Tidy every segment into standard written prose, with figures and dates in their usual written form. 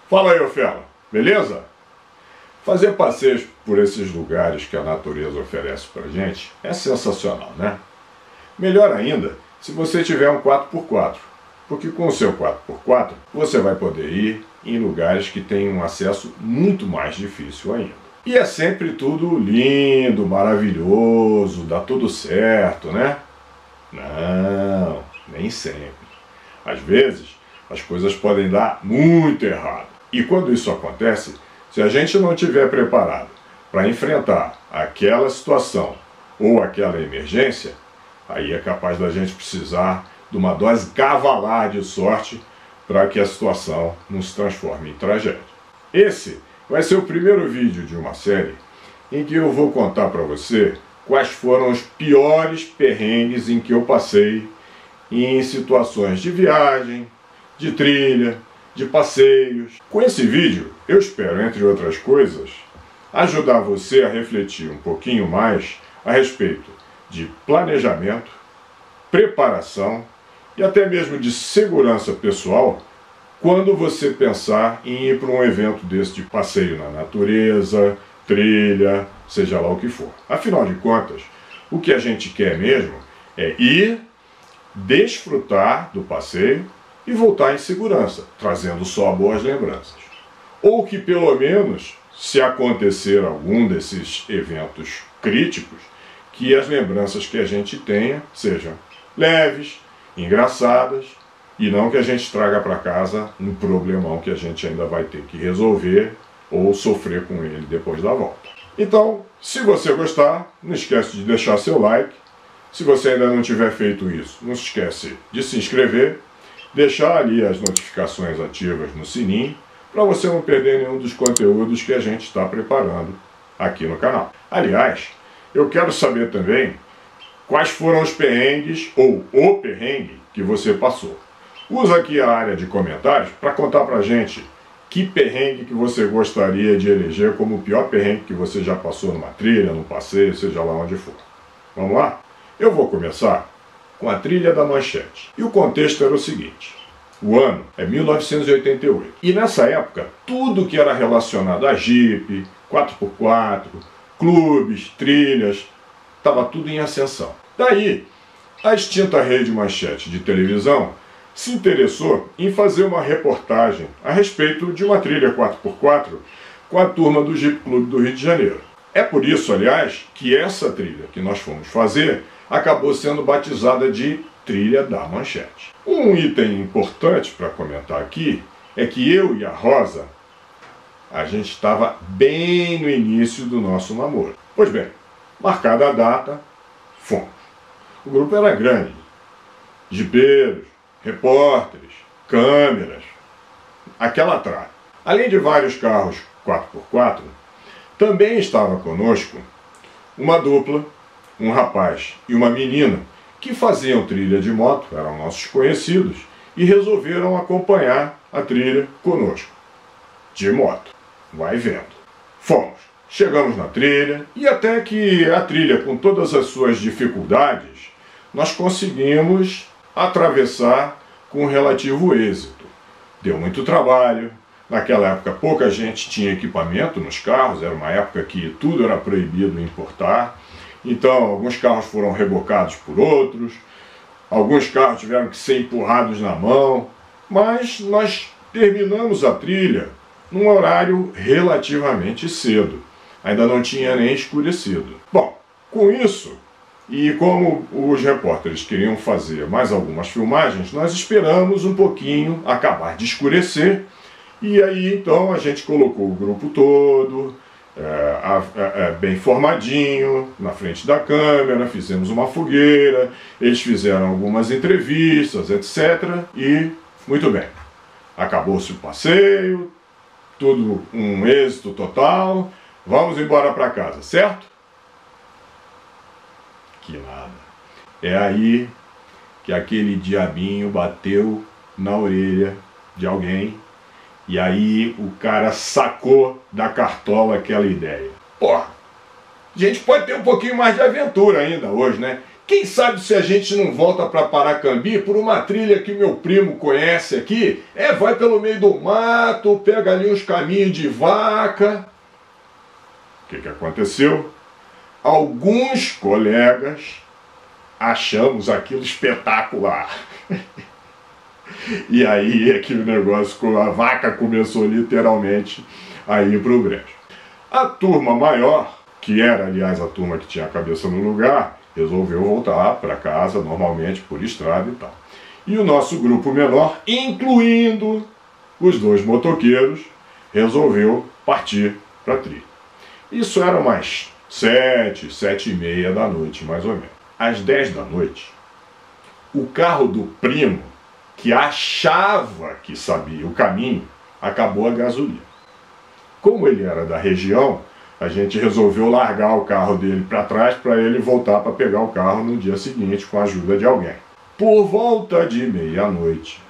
Fala aí, ô fela, beleza? Fazer passeios por esses lugares que a natureza oferece pra gente é sensacional, né? Melhor ainda se você tiver um 4x4, porque com o seu 4x4 você vai poder ir em lugares que têm um acesso muito mais difícil ainda. E é sempre tudo lindo, maravilhoso, dá tudo certo, né? Não, nem sempre. Às vezes, as coisas podem dar muito errado. E quando isso acontece, se a gente não estiver preparado para enfrentar aquela situação ou aquela emergência, aí é capaz da gente precisar de uma dose cavalar de sorte para que a situação não se transforme em tragédia. Esse vai ser o primeiro vídeo de uma série em que eu vou contar para você quais foram os piores perrengues em que eu passei em situações de viagem, de trilha, de passeios. Com esse vídeo, eu espero, entre outras coisas, ajudar você a refletir um pouquinho mais a respeito de planejamento, preparação e até mesmo de segurança pessoal quando você pensar em ir para um evento desse de passeio na natureza, trilha, seja lá o que for. Afinal de contas, o que a gente quer mesmo é ir, desfrutar do passeio e voltar em segurança, trazendo só boas lembranças. Ou que pelo menos, se acontecer algum desses eventos críticos, que as lembranças que a gente tenha sejam leves, engraçadas, e não que a gente traga para casa um problemão que a gente ainda vai ter que resolver ou sofrer com ele depois da volta. Então, se você gostar, não esquece de deixar seu like. Se você ainda não tiver feito isso, não se esquece de se inscrever, deixar ali as notificações ativas no sininho, para você não perder nenhum dos conteúdos que a gente está preparando aqui no canal. Aliás, eu quero saber também quais foram os perrengues ou o perrengue que você passou. Usa aqui a área de comentários para contar pra gente que perrengue que você gostaria de eleger como o pior perrengue que você já passou numa trilha, num passeio, seja lá onde for. Vamos lá? Eu vou começar com a trilha da Manchete. E o contexto era o seguinte: o ano é 1988. E nessa época, tudo que era relacionado a Jeep, 4x4, clubes, trilhas, estava tudo em ascensão. Daí, a extinta Rede Manchete de televisão se interessou em fazer uma reportagem a respeito de uma trilha 4x4 com a turma do Jeep Clube do Rio de Janeiro. É por isso, aliás, que essa trilha que nós fomos fazer acabou sendo batizada de Trilha da Manchete. Um item importante para comentar aqui é que eu e a Rosa, a gente estava bem no início do nosso namoro. Pois bem, marcada a data, fomos. O grupo era grande, jipeiros, repórteres, câmeras, aquela tralha. Além de vários carros 4x4, também estava conosco uma dupla, um rapaz e uma menina, que faziam trilha de moto, eram nossos conhecidos, e resolveram acompanhar a trilha conosco, de moto. Vai vendo. Fomos. Chegamos na trilha, e até que a trilha, com todas as suas dificuldades, nós conseguimos atravessar com relativo êxito. Deu muito trabalho. Naquela época pouca gente tinha equipamento nos carros, era uma época que tudo era proibido importar. Então, alguns carros foram rebocados por outros, alguns carros tiveram que ser empurrados na mão, mas nós terminamos a trilha num horário relativamente cedo. Ainda não tinha nem escurecido. Bom, com isso, e como os repórteres queriam fazer mais algumas filmagens, nós esperamos um pouquinho acabar de escurecer, e aí então a gente colocou o grupo todo, bem formadinho, na frente da câmera, fizemos uma fogueira, eles fizeram algumas entrevistas, etc. E, muito bem, acabou-se o passeio, tudo um êxito total, vamos embora para casa, certo? Que nada. É aí que aquele diabinho bateu na orelha de alguém. E aí o cara sacou da cartola aquela ideia. Porra, a gente pode ter um pouquinho mais de aventura ainda hoje, né? Quem sabe se a gente não volta para Paracambi por uma trilha que meu primo conhece aqui? Vai pelo meio do mato, pega ali uns caminhos de vaca. O que aconteceu? Alguns colegas achamos aquilo espetacular. E aí é que o negócio, a vaca começou literalmente a ir para o brejo. A turma maior, que era aliás a turma que tinha a cabeça no lugar, resolveu voltar para casa normalmente por estrada e tal. E o nosso grupo menor, incluindo os 2 motoqueiros, resolveu partir para a trilha. Isso era umas 7h30 da noite, mais ou menos. Às 10 da noite, o carro do primo, que achava que sabia o caminho, acabou a gasolina. Como ele era da região, a gente resolveu largar o carro dele para trás para ele voltar para pegar o carro no dia seguinte com a ajuda de alguém. Por volta de meia-noite,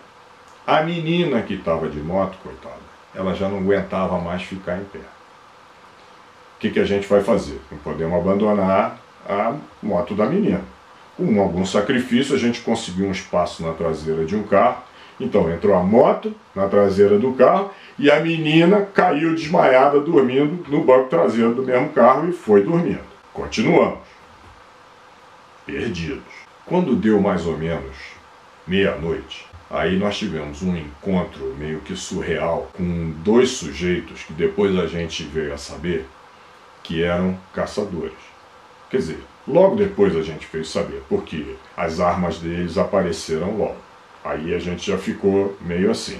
a menina que estava de moto, coitada, ela já não aguentava mais ficar em pé. O que a gente vai fazer? Não podemos abandonar a moto da menina. Com algum sacrifício, a gente conseguiu um espaço na traseira de um carro. Então entrou a moto na traseira do carro e a menina caiu desmaiada dormindo no banco traseiro do mesmo carro e foi dormindo. Continuamos. Perdidos. Quando deu mais ou menos meia-noite, aí nós tivemos um encontro meio que surreal com 2 sujeitos que depois a gente veio a saber que eram caçadores. Quer dizer, logo depois a gente veio saber, porque as armas deles apareceram logo. Aí a gente já ficou meio assim.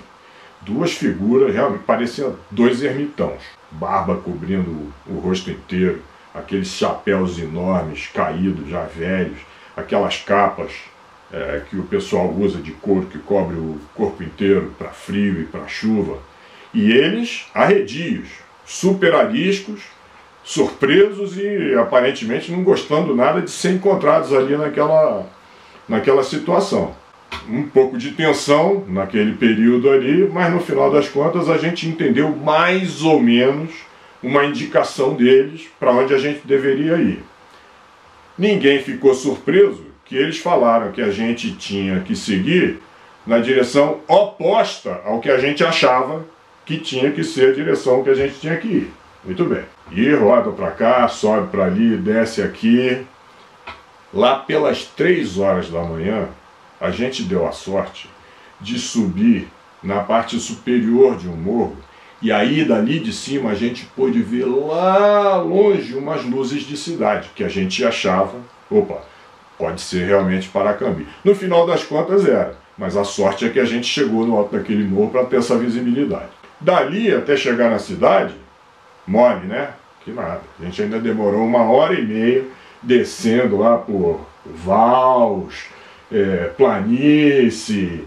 2 figuras, realmente pareciam 2 ermitãos. Barba cobrindo o rosto inteiro, aqueles chapéus enormes, caídos, já velhos, aquelas capas que o pessoal usa de couro, que cobre o corpo inteiro para frio e para chuva. E eles, arredios, super ariscos, surpresos e aparentemente não gostando nada de ser encontrados ali naquela situação. Um pouco de tensão naquele período ali, mas no final das contas a gente entendeu mais ou menos uma indicação deles para onde a gente deveria ir. Ninguém ficou surpreso que eles falaram que a gente tinha que seguir na direção oposta ao que a gente achava que tinha que ser a direção que a gente tinha que ir. Muito bem. E roda para cá, sobe para ali, desce aqui. Lá pelas 3 horas da manhã, a gente deu a sorte de subir na parte superior de um morro. E aí, dali de cima, a gente pôde ver lá longe umas luzes de cidade, que a gente achava, opa, pode ser realmente Paracambi. No final das contas era, mas a sorte é que a gente chegou no alto daquele morro para ter essa visibilidade. Dali até chegar na cidade, mole, né? Que nada. A gente ainda demorou 1h30 descendo lá por Vals, planície,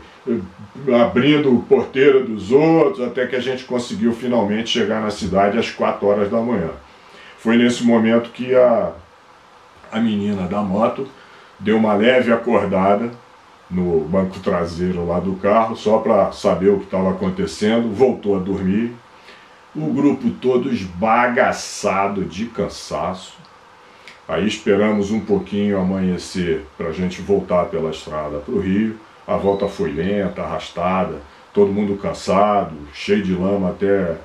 abrindo porteira dos outros, até que a gente conseguiu finalmente chegar na cidade às 4 horas da manhã. Foi nesse momento que a menina da moto deu uma leve acordada no banco traseiro lá do carro, só para saber o que estava acontecendo, voltou a dormir. O grupo todo esbagaçado de cansaço. Aí esperamos um pouquinho amanhecer para a gente voltar pela estrada para o Rio. A volta foi lenta, arrastada, todo mundo cansado, cheio de lama até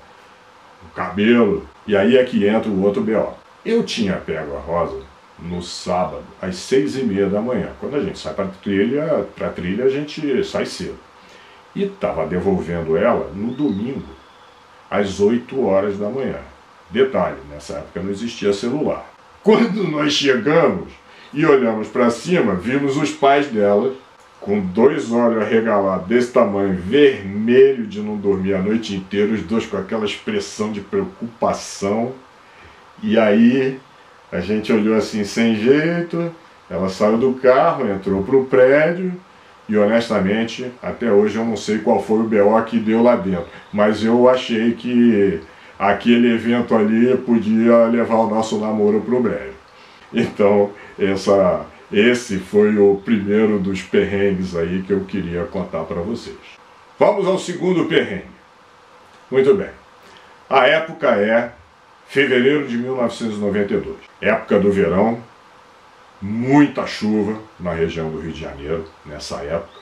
o cabelo. E aí é que entra o outro BO. Eu tinha pego a Rosa no sábado, às 6h30 da manhã. Quando a gente sai para a trilha a gente sai cedo. E estava devolvendo ela no domingo, às 8 horas da manhã. Detalhe, nessa época não existia celular. Quando nós chegamos e olhamos para cima, vimos os pais dela com 2 olhos arregalados desse tamanho, vermelho de não dormir a noite inteira, os 2 com aquela expressão de preocupação. E aí a gente olhou assim sem jeito, ela saiu do carro, entrou para o prédio e honestamente até hoje eu não sei qual foi o BO que deu lá dentro, mas eu achei que aquele evento ali podia levar o nosso namoro para o brejo. Então esse foi o primeiro dos perrengues aí que eu queria contar para vocês. Vamos ao segundo perrengue. Muito bem. A época é fevereiro de 1992. Época do verão, muita chuva na região do Rio de Janeiro nessa época,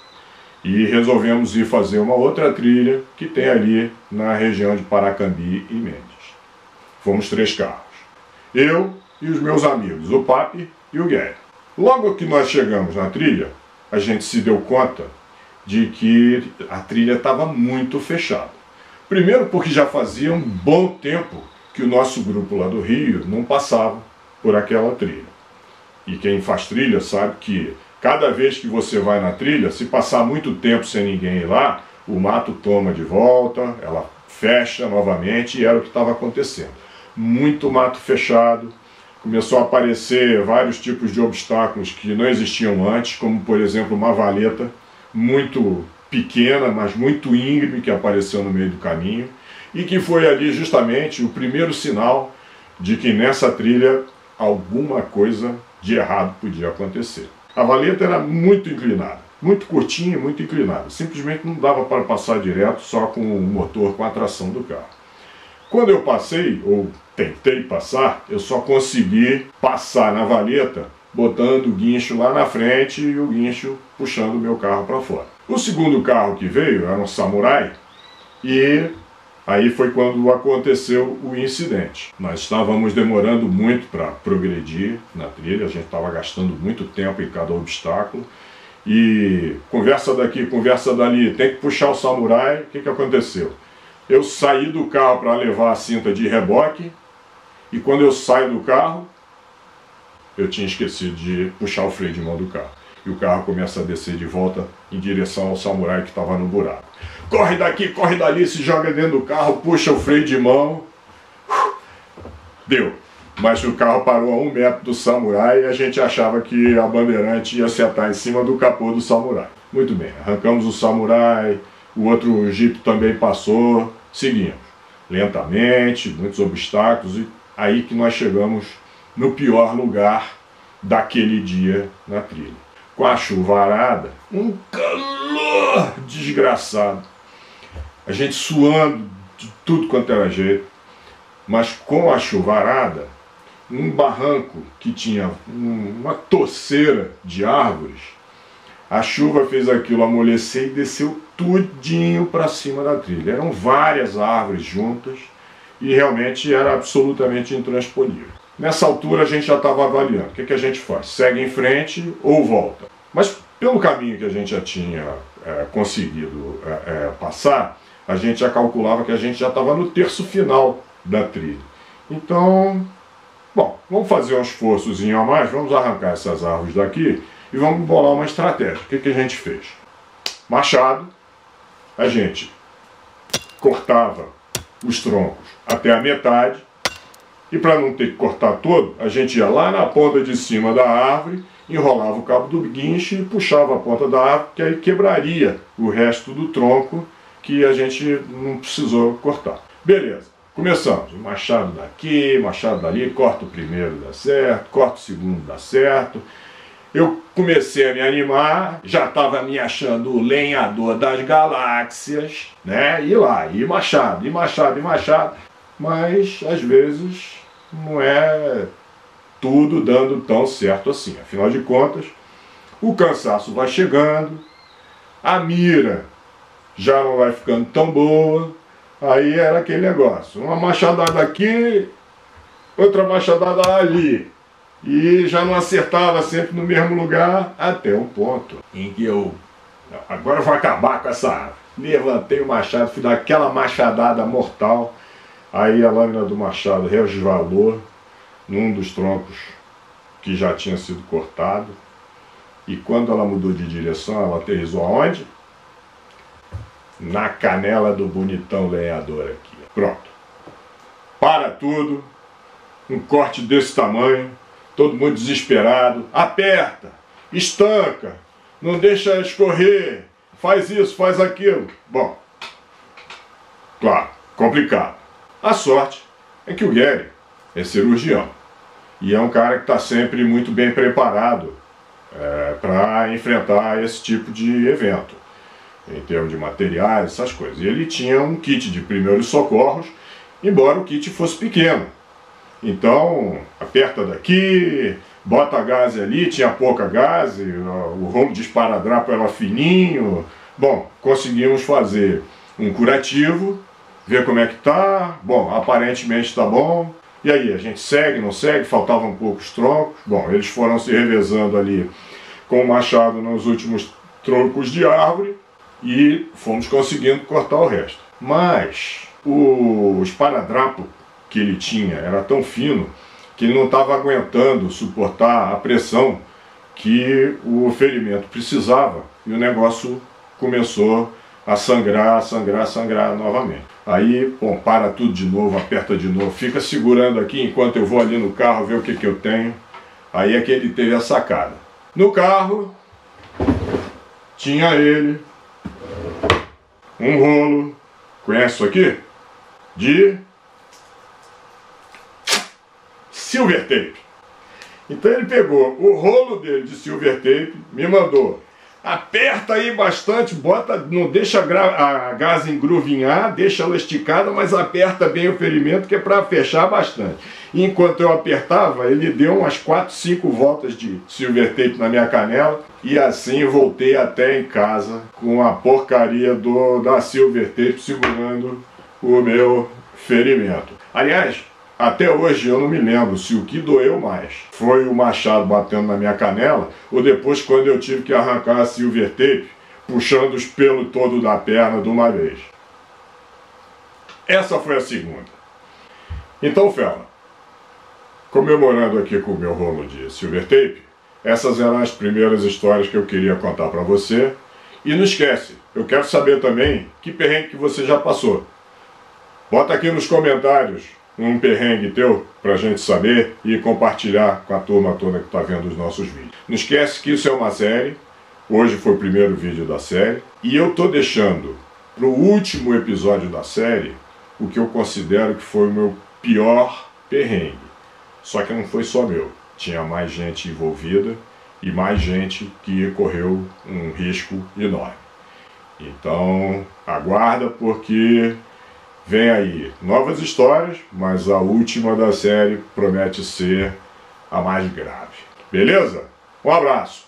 e resolvemos ir fazer uma outra trilha que tem ali na região de Paracambi e Mendes. Fomos 3 carros, eu e os meus amigos, o Papi e o Guilherme. Logo que nós chegamos na trilha, a gente se deu conta de que a trilha estava muito fechada. Primeiro porque já fazia um bom tempo que o nosso grupo lá do Rio não passava por aquela trilha. E quem faz trilha sabe que cada vez que você vai na trilha, se passar muito tempo sem ninguém ir lá, o mato toma de volta, ela fecha novamente, e era o que estava acontecendo. Muito mato fechado, começou a aparecer vários tipos de obstáculos que não existiam antes, como por exemplo uma valeta muito pequena, mas muito íngreme, que apareceu no meio do caminho, e que foi ali justamente o primeiro sinal de que nessa trilha alguma coisa de errado podia acontecer. A valeta era muito inclinada, muito curtinha e muito inclinada, simplesmente não dava para passar direto só com o motor, com a tração do carro. Quando eu passei, ou tentei passar, eu só consegui passar na valeta botando o guincho lá na frente e o guincho puxando o meu carro para fora. O segundo carro que veio era um Samurai, e aí foi quando aconteceu o incidente. Nós estávamos demorando muito para progredir na trilha, a gente estava gastando muito tempo em cada obstáculo, e conversa daqui, conversa dali, tem que puxar o Samurai. O que aconteceu? Eu saí do carro para levar a cinta de reboque, e quando eu saio do carro, eu tinha esquecido de puxar o freio de mão do carro. E o carro começa a descer de volta em direção ao Samurai que estava no buraco. Corre daqui, corre dali, se joga dentro do carro, puxa o freio de mão. Deu. Mas o carro parou a 1 metro do Samurai e a gente achava que a bandeirante ia sentar em cima do capô do Samurai. Muito bem, arrancamos o Samurai, o outro Jeep também passou, seguimos. Lentamente, muitos obstáculos, e aí que nós chegamos no pior lugar daquele dia na trilha. Com a chuvarada, um calor desgraçado. A gente suando de tudo quanto era jeito, mas com a chuvarada, um barranco que tinha uma toceira de árvores, a chuva fez aquilo amolecer e desceu tudinho para cima da trilha. Eram várias árvores juntas e realmente era absolutamente intransponível. Nessa altura a gente já estava avaliando, o que a gente faz? Segue em frente ou volta? Mas pelo caminho que a gente já tinha conseguido passar, a gente já calculava que a gente já estava no terço final da trilha. Então, bom, vamos fazer um esforçozinho a mais, vamos arrancar essas árvores daqui e vamos bolar uma estratégia. O que a gente fez? Machado, a gente cortava os troncos até a metade, e para não ter que cortar todo, a gente ia lá na ponta de cima da árvore, enrolava o cabo do guincho e puxava a ponta da árvore, que aí quebraria o resto do tronco que a gente não precisou cortar. Beleza, começamos. Machado daqui, machado dali, corta o primeiro, dá certo, corta o segundo, dá certo. Eu comecei a me animar, já estava me achando o lenhador das galáxias, né? E lá, e machado, e machado, e machado. Mas, às vezes, não é tudo dando tão certo assim. Afinal de contas, o cansaço vai chegando, a mira já não vai ficando tão boa. Aí era aquele negócio, uma machadada aqui, outra machadada ali. E já não acertava sempre no mesmo lugar, até um ponto em que agora eu vou acabar com essa árvore. Levantei o machado, fui dar aquela machadada mortal. Aí a lâmina do machado resvalou num dos troncos que já tinha sido cortado. E quando ela mudou de direção, ela aterrissou aonde? Na canela do bonitão lenhador aqui. Pronto. Para tudo. Um corte desse tamanho. Todo mundo desesperado. Aperta. Estanca. Não deixa escorrer. Faz isso, faz aquilo. Bom. Claro, complicado. A sorte é que o Gary é cirurgião e é um cara que está sempre muito bem preparado para enfrentar esse tipo de evento, em termos de materiais, essas coisas. E ele tinha um kit de primeiros socorros, embora o kit fosse pequeno. Então, aperta daqui, bota gás ali, tinha pouca gás, o rolo de esparadrapo era fininho. Bom, conseguimos fazer um curativo, ver como é que tá. Bom, aparentemente tá bom. E aí, a gente segue, não segue? Faltavam poucos troncos. Bom, eles foram se revezando ali com o machado nos últimos troncos de árvore e fomos conseguindo cortar o resto. Mas o esparadrapo que ele tinha era tão fino que ele não estava aguentando suportar a pressão que o ferimento precisava, e o negócio começou a sangrar novamente. Aí, bom, para tudo de novo, aperta de novo, fica segurando aqui enquanto eu vou ali no carro ver o que eu tenho. Aí é que ele teve a sacada. No carro tinha ele um rolo, conhece isso aqui? De silver tape. Então ele pegou o rolo dele de silver tape, me mandou: aperta aí bastante, bota, não deixa a gás engruvinhar, deixa ela esticada, mas aperta bem o ferimento, que é para fechar bastante. E enquanto eu apertava, ele deu umas 4, 5 voltas de silver tape na minha canela, e assim voltei até em casa com a porcaria da silver tape segurando o meu ferimento. Aliás, até hoje eu não me lembro se o que doeu mais foi o machado batendo na minha canela ou depois quando eu tive que arrancar a silver tape, puxando os pelos todos da perna de uma vez. Essa foi a segunda. Então, Fela, comemorando aqui com o meu rolo de silver tape, essas eram as primeiras histórias que eu queria contar para você. E não esquece, eu quero saber também que perrengue que você já passou. Bota aqui nos comentários um perrengue teu pra gente saber e compartilhar com a turma toda que tá vendo os nossos vídeos. Não esquece que isso é uma série, hoje foi o primeiro vídeo da série, e eu tô deixando pro último episódio da série o que eu considero que foi o meu pior perrengue. Só que não foi só meu, tinha mais gente envolvida e mais gente que correu um risco enorme. Então aguarda, porque vem aí novas histórias, mas a última da série promete ser a mais grave. Beleza? Um abraço!